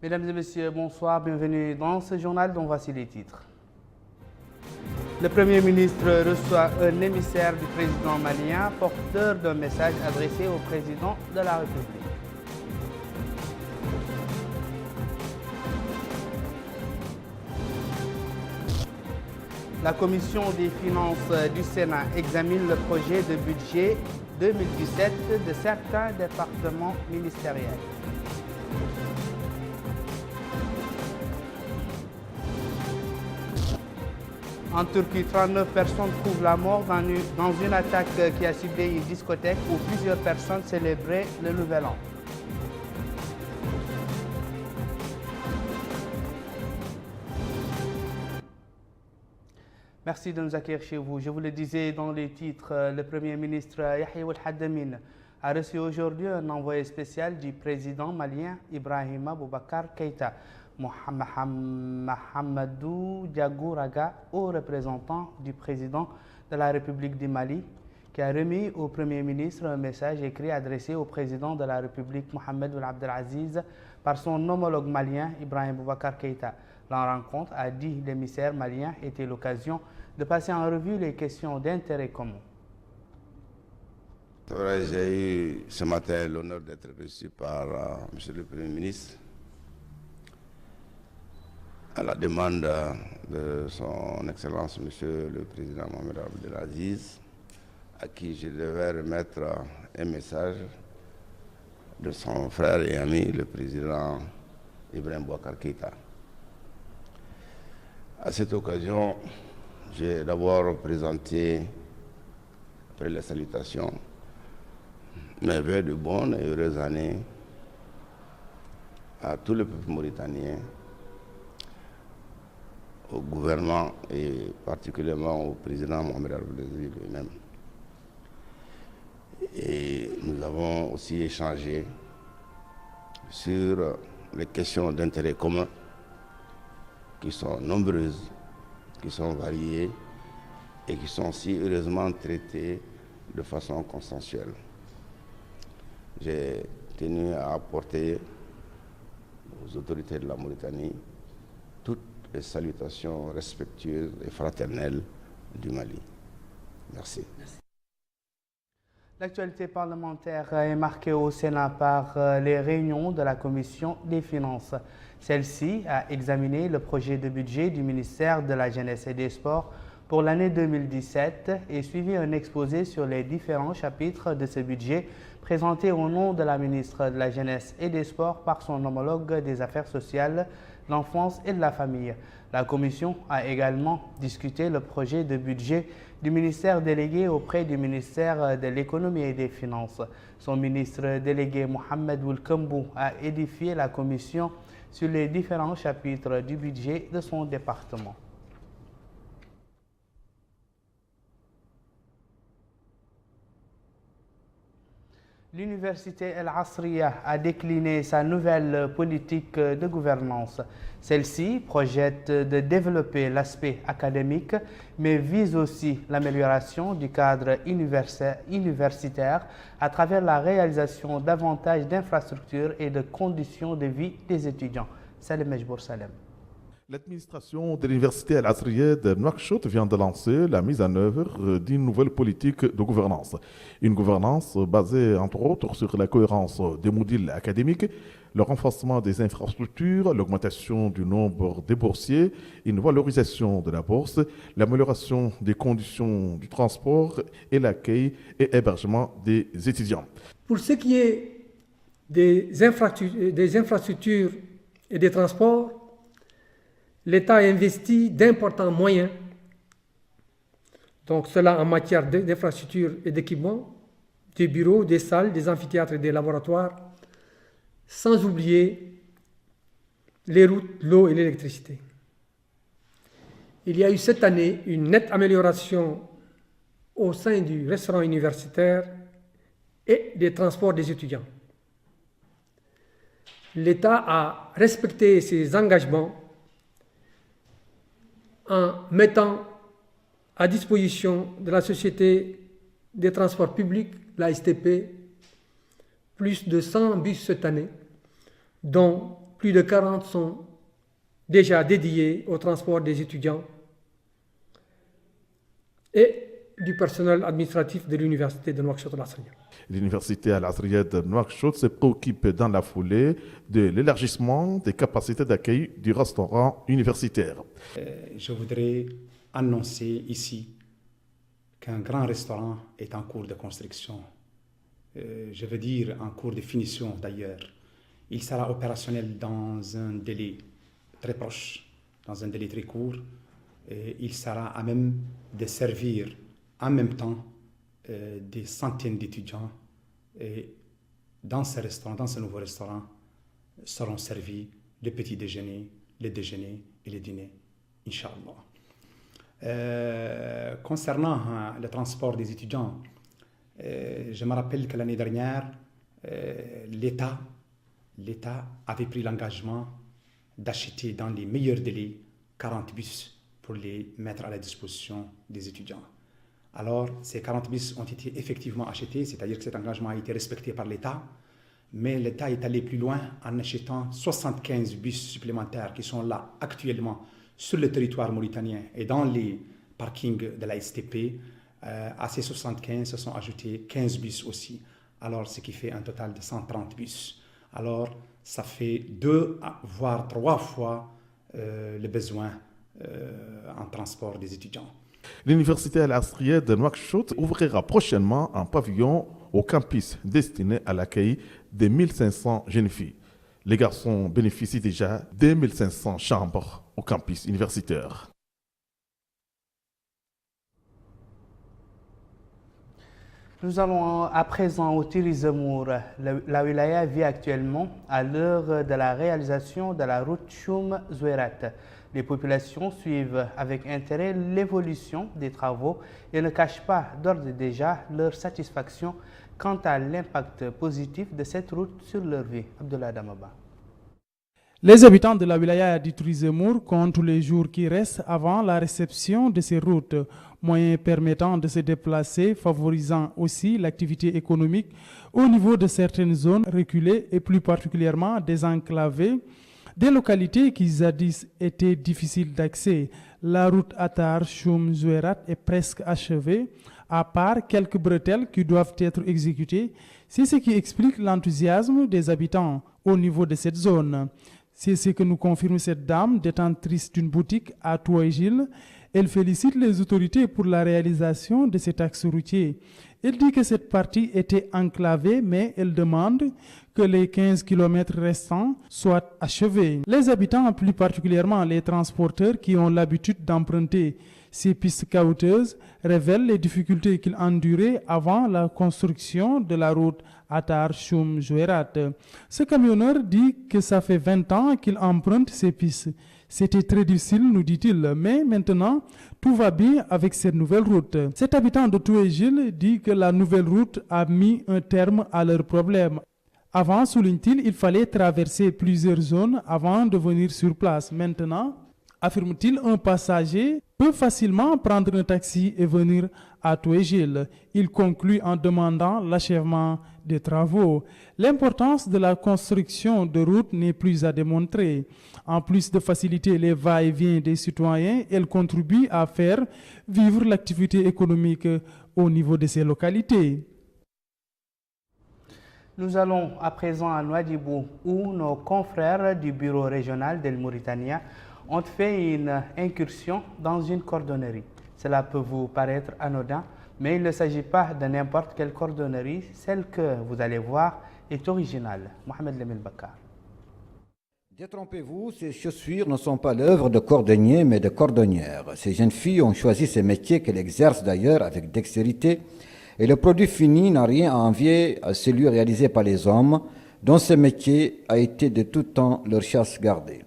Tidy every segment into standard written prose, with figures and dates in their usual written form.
Mesdames et messieurs, bonsoir, bienvenue dans ce journal dont voici les titres. Le Premier ministre reçoit un émissaire du président malien, porteur d'un message adressé au président de la République. La commission des finances du Sénat examine le projet de budget 2017 de certains départements ministériels. En Turquie, 39 personnes trouvent la mort dans une attaque qui a ciblé une discothèque où plusieurs personnes célébraient le Nouvel An. Merci de nous accueillir chez vous. Je vous le disais dans les titres, le Premier ministre Yahya Ould a reçu aujourd'hui un envoyé spécial du président malien Ibrahima Boubacar Keïta, Mahamadou Diagouraga, haut représentant du président de la République du Mali, qui a remis au Premier ministre un message écrit adressé au président de la République Mohamed Ould Abdelaziz par son homologue malien Ibrahim Boubacar Keïta. La rencontre, a dit l'émissaire malien, était l'occasion de passer en revue les questions d'intérêt commun. J'ai eu ce matin l'honneur d'être reçu par M. le Premier ministre à la demande de son Excellence M. le Président Mohamed Abdelaziz, à qui je devais remettre un message de son frère et ami, le Président Ibrahim Boubacar Keïta. À cette occasion, j'ai d'abord présenté, après les salutations, mes vœux de bonnes et heureuses années à tout le peuple mauritanien, au gouvernement et particulièrement au président Mohamed Abdelaziz lui-même. Et nous avons aussi échangé sur les questions d'intérêt commun qui sont nombreuses, qui sont variées et qui sont si heureusement traitées de façon consensuelle. J'ai tenu à apporter aux autorités de la Mauritanie toutes les salutations respectueuses et fraternelles du Mali. Merci. L'actualité parlementaire est marquée au Sénat par les réunions de la Commission des finances. Celle-ci a examiné le projet de budget du ministère de la Jeunesse et des Sports pour l'année 2017 et suivi un exposé sur les différents chapitres de ce budget présenté au nom de la ministre de la Jeunesse et des Sports par son homologue des Affaires sociales, de l'enfance et de la famille. La Commission a également discuté le projet de budget du ministère délégué auprès du ministère de l'Économie et des Finances. Son ministre délégué Mohamed Ould Kambou a édifié la Commission sur les différents chapitres du budget de son département. L'université El Asriya a décliné sa nouvelle politique de gouvernance. Celle-ci projette de développer l'aspect académique, mais vise aussi l'amélioration du cadre universitaire à travers la réalisation davantage d'infrastructures et de conditions de vie des étudiants. Salem Mejbour Salem. L'administration de l'Université Al Asriya de Nouakchott vient de lancer la mise en œuvre d'une nouvelle politique de gouvernance. Une gouvernance basée entre autres sur la cohérence des modules académiques, le renforcement des infrastructures, l'augmentation du nombre des boursiers, une valorisation de la bourse, l'amélioration des conditions du transport et l'accueil et hébergement des étudiants. Pour ce qui est des infrastructures et des transports, l'État a investi d'importants moyens, donc cela en matière d'infrastructures et d'équipements, des bureaux, des salles, des amphithéâtres et des laboratoires, sans oublier les routes, l'eau et l'électricité. Il y a eu cette année une nette amélioration au sein du restaurant universitaire et des transports des étudiants. L'État a respecté ses engagements en mettant à disposition de la Société des transports publics, la STP, plus de 100 bus cette année, dont plus de 40 sont déjà dédiés au transport des étudiants et du personnel administratif de l'université de Nouakchott Al-Asriya. L'université Al-Asriya de Nouakchott se préoccupe dans la foulée de l'élargissement des capacités d'accueil du restaurant universitaire. Je voudrais annoncer ici qu'un grand restaurant est en cours de construction. Je veux dire en cours de finition d'ailleurs. Il sera opérationnel dans un délai très proche, dans un délai très court. Et il sera à même de servir en même temps des centaines d'étudiants. Et dans ce restaurant, dans ce nouveau restaurant, seront servis le petit déjeuner, le déjeuner et le dîner, Inch'Allah. Concernant le transport des étudiants, je me rappelle que l'année dernière, l'État avait pris l'engagement d'acheter dans les meilleurs délais 40 bus pour les mettre à la disposition des étudiants. Alors, ces 40 bus ont été effectivement achetés, c'est-à-dire que cet engagement a été respecté par l'État, mais l'État est allé plus loin en achetant 75 bus supplémentaires qui sont là actuellement sur le territoire mauritanien et dans les parkings de la STP. À ces 75 se sont ajoutés 15 bus aussi, alors ce qui fait un total de 130 bus. Alors, ça fait 2 voire 3 fois le besoin en transport des étudiants. L'université Al-Asriya de Nouakchott ouvrira prochainement un pavillon au campus destiné à l'accueil des 1500 jeunes filles. Les garçons bénéficient déjà des 1500 chambres au campus universitaire. Nous allons à présent au Tiri Zemour. La wilaya vit actuellement à l'heure de la réalisation de la route Choum-Zouerat. Les populations suivent avec intérêt l'évolution des travaux et ne cachent pas d'ores et déjà leur satisfaction quant à l'impact positif de cette route sur leur vie. Abdullah Damaba. Les habitants de la wilaya du Tiri Zemour comptent les jours qui restent avant la réception de ces routes, moyens permettant de se déplacer, favorisant aussi l'activité économique au niveau de certaines zones reculées et plus particulièrement désenclavées, des localités qui jadis étaient difficiles d'accès. La route Attar-Choum-Zouerat est presque achevée, à part quelques bretelles qui doivent être exécutées. C'est ce qui explique l'enthousiasme des habitants au niveau de cette zone. C'est ce que nous confirme cette dame, détentrice d'une boutique à Touaïgil. Elle félicite les autorités pour la réalisation de cet axe routier. Elle dit que cette partie était enclavée, mais elle demande que les 15 km restants soient achevés. Les habitants, plus particulièrement les transporteurs qui ont l'habitude d'emprunter ces pistes caouteuses, révèlent les difficultés qu'ils enduraient avant la construction de la route Attar-Choum-Zouerat. Ce camionneur dit que ça fait 20 ans qu'il emprunte ces pistes. C'était très difficile, nous dit-il, mais maintenant, tout va bien avec cette nouvelle route. Cet habitant de Touaïgil dit que la nouvelle route a mis un terme à leurs problèmes. Avant, souligne-t-il, il fallait traverser plusieurs zones avant de venir sur place. Maintenant, affirme-t-il, un passager peut facilement prendre un taxi et venir à Touaïgil. Il conclut en demandant l'achèvement des travaux. L'importance de la construction de routes n'est plus à démontrer. En plus de faciliter les va-et-vient des citoyens, elle contribue à faire vivre l'activité économique au niveau de ces localités. Nous allons à présent à Nouadhibou, où nos confrères du bureau régional d'El Mauritania ont fait une incursion dans une cordonnerie. Cela peut vous paraître anodin, mais il ne s'agit pas de n'importe quelle cordonnerie. Celle que vous allez voir est originale. Mohamed Lemel Bakar. Détrompez-vous, ces chaussures ne sont pas l'œuvre de cordonniers, mais de cordonnières. Ces jeunes filles ont choisi ce métier qu'elles exercent d'ailleurs avec dextérité, et le produit fini n'a rien à envier à celui réalisé par les hommes, dont ce métier a été de tout temps leur chasse gardée.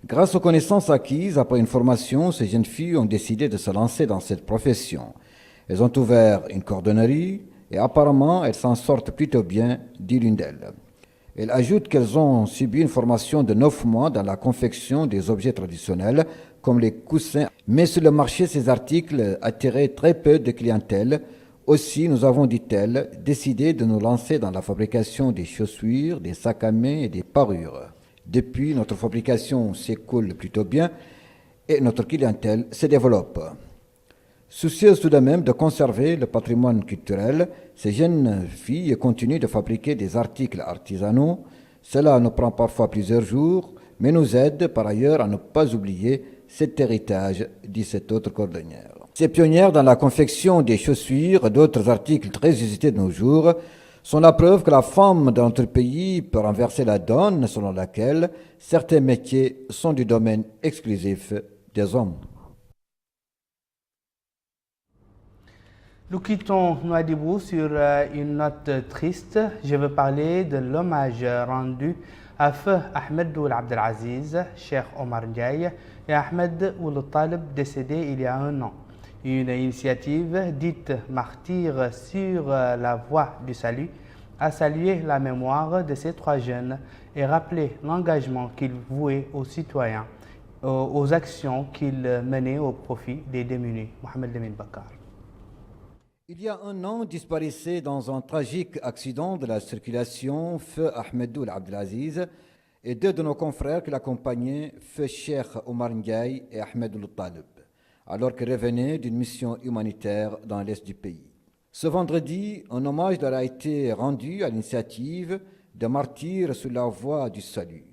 Grâce aux connaissances acquises après une formation, ces jeunes filles ont décidé de se lancer dans cette profession. Elles ont ouvert une cordonnerie et apparemment elles s'en sortent plutôt bien, dit l'une d'elles. Elle ajoute qu'elles ont subi une formation de 9 mois dans la confection des objets traditionnels comme les coussins, mais sur le marché ces articles attiraient très peu de clientèle. Aussi, nous avons, dit-elle, décidé de nous lancer dans la fabrication des chaussures, des sacs à main et des parures. Depuis, notre fabrication s'écoule plutôt bien et notre clientèle se développe. Soucieuses tout de même de conserver le patrimoine culturel, ces jeunes filles continuent de fabriquer des articles artisanaux. Cela nous prend parfois plusieurs jours, mais nous aide par ailleurs à ne pas oublier cet héritage, dit cette autre cordonnière. Ces pionnières dans la confection des chaussures et d'autres articles très usités de nos jours sont la preuve que la femme dans notre pays peut renverser la donne selon laquelle certains métiers sont du domaine exclusif des hommes. Nous quittons Nouadhibou sur une note triste. Je veux parler de l'hommage rendu à feu Ahmed Ould Abdelaziz, Cheikh Omar Ndiaye et Ahmed Ould Taleb décédés il y a un an. Une initiative dite martyre sur la voie du salut a salué la mémoire de ces trois jeunes et rappelé l'engagement qu'ils vouaient aux citoyens, aux actions qu'ils menaient au profit des démunis. Mohamed Lamine Bakar. Il y a un an, disparaissait dans un tragique accident de la circulation feu Ahmed Ould Abdelaziz et deux de nos confrères qui l'accompagnaient, feu Cheikh Omar Ndiaye et Ahmed Ould Taleb, alors qu'ils revenaient d'une mission humanitaire dans l'est du pays. Ce vendredi, un hommage leur a été rendu à l'initiative de martyrs sur la voie du salut.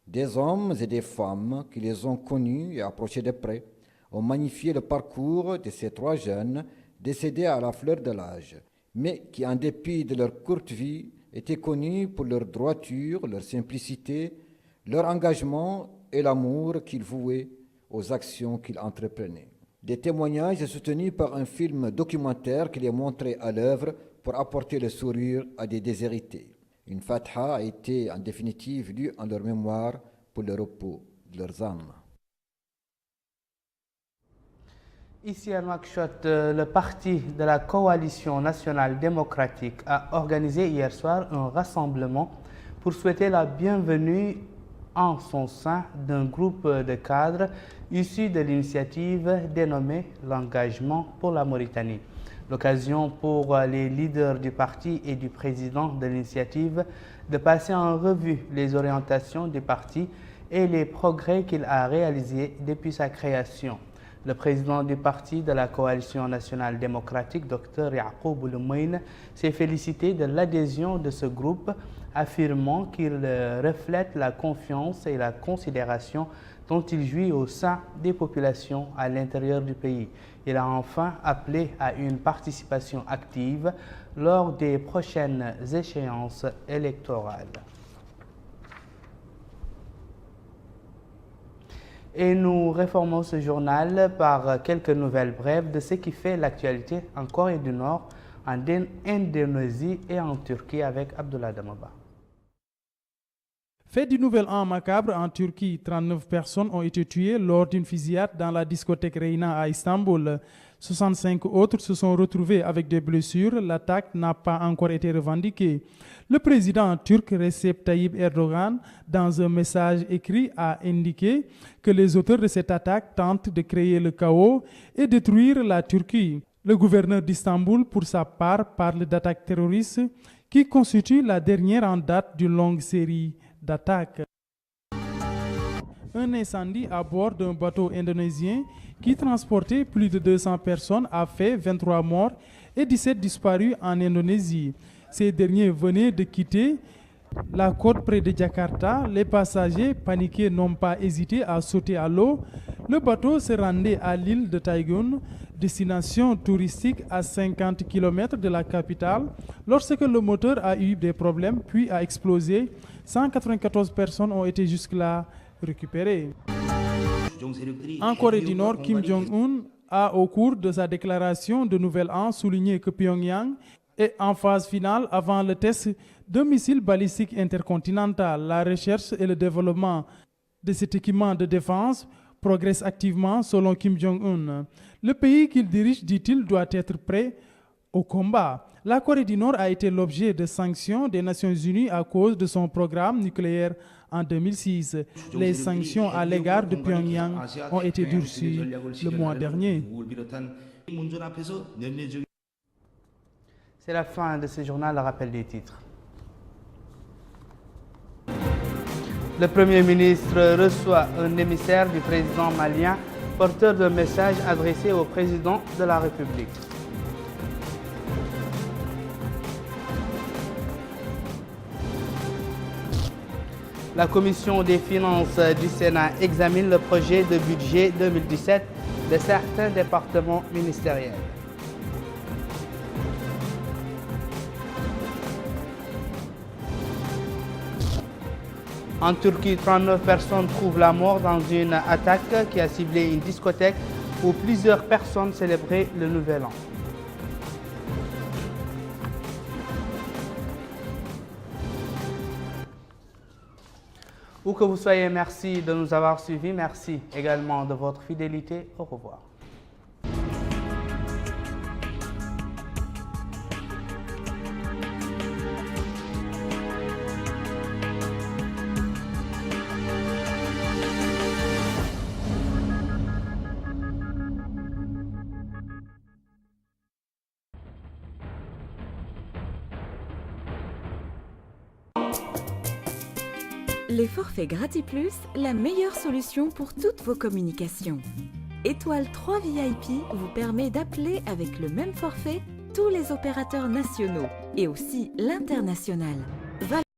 Des hommes et des femmes qui les ont connus et approchés de près ont magnifié le parcours de ces trois jeunes décédés à la fleur de l'âge, mais qui, en dépit de leur courte vie, étaient connus pour leur droiture, leur simplicité, leur engagement et l'amour qu'ils vouaient aux actions qu'ils entreprenaient. Des témoignages soutenus par un film documentaire qui les montrait à l'œuvre pour apporter le sourire à des déshérités. Une fatha a été en définitive lue en leur mémoire pour le repos de leurs âmes. Ici à Nouakchott, le parti de la Coalition nationale démocratique a organisé hier soir un rassemblement pour souhaiter la bienvenue en son sein d'un groupe de cadres issus de l'initiative dénommée l'engagement pour la Mauritanie. L'occasion pour les leaders du parti et du président de l'initiative de passer en revue les orientations du parti et les progrès qu'il a réalisés depuis sa création. Le président du parti de la Coalition nationale démocratique, Dr Yaqoub Ouloumoine, s'est félicité de l'adhésion de ce groupe, affirmant qu'il reflète la confiance et la considération dont il jouit au sein des populations à l'intérieur du pays. Il a enfin appelé à une participation active lors des prochaines échéances électorales. Et nous réformons ce journal par quelques nouvelles brèves de ce qui fait l'actualité en Corée du Nord, en Indonésie et en Turquie avec Abdullah Damaba. Fait du nouvel an macabre en Turquie, 39 personnes ont été tuées lors d'une fusillade dans la discothèque Reyna à Istanbul. 65 autres se sont retrouvés avec des blessures. L'attaque n'a pas encore été revendiquée. Le président turc Recep Tayyip Erdogan, dans un message écrit, a indiqué que les auteurs de cette attaque tentent de créer le chaos et détruire la Turquie. Le gouverneur d'Istanbul, pour sa part, parle d'attaques terroristes qui constituent la dernière en date d'une longue série d'attaques. Un incendie à bord d'un bateau indonésien qui transportait plus de 200 personnes a fait 23 morts et 17 disparus en Indonésie. Ces derniers venaient de quitter la côte près de Jakarta. Les passagers paniqués n'ont pas hésité à sauter à l'eau. Le bateau se rendait à l'île de Taïgun, destination touristique à 50 km de la capitale, lorsque le moteur a eu des problèmes puis a explosé. 194 personnes ont été jusque-là récupérées. En Corée du Nord, Kim Jong-un a, au cours de sa déclaration de Nouvel An, souligné que Pyongyang est en phase finale avant le test d'un missile balistique intercontinental. La recherche et le développement de cet équipement de défense progressent activement selon Kim Jong-un. Le pays qu'il dirige, dit-il, doit être prêt au combat. La Corée du Nord a été l'objet de sanctions des Nations Unies à cause de son programme nucléaire en 2006. Les sanctions à l'égard de Pyongyang ont été durcies le mois dernier. C'est la fin de ce journal, le rappel des titres. Le Premier ministre reçoit un émissaire du président malien, porteur d'un message adressé au président de la République. La commission des finances du Sénat examine le projet de budget 2017 de certains départements ministériels. En Turquie, 39 personnes trouvent la mort dans une attaque qui a ciblé une discothèque où plusieurs personnes célébraient le Nouvel An. Où que vous soyez, merci de nous avoir suivis. Merci également de votre fidélité. Au revoir. Les forfaits GratiPlus, la meilleure solution pour toutes vos communications. Étoile 3 VIP vous permet d'appeler avec le même forfait tous les opérateurs nationaux et aussi l'international.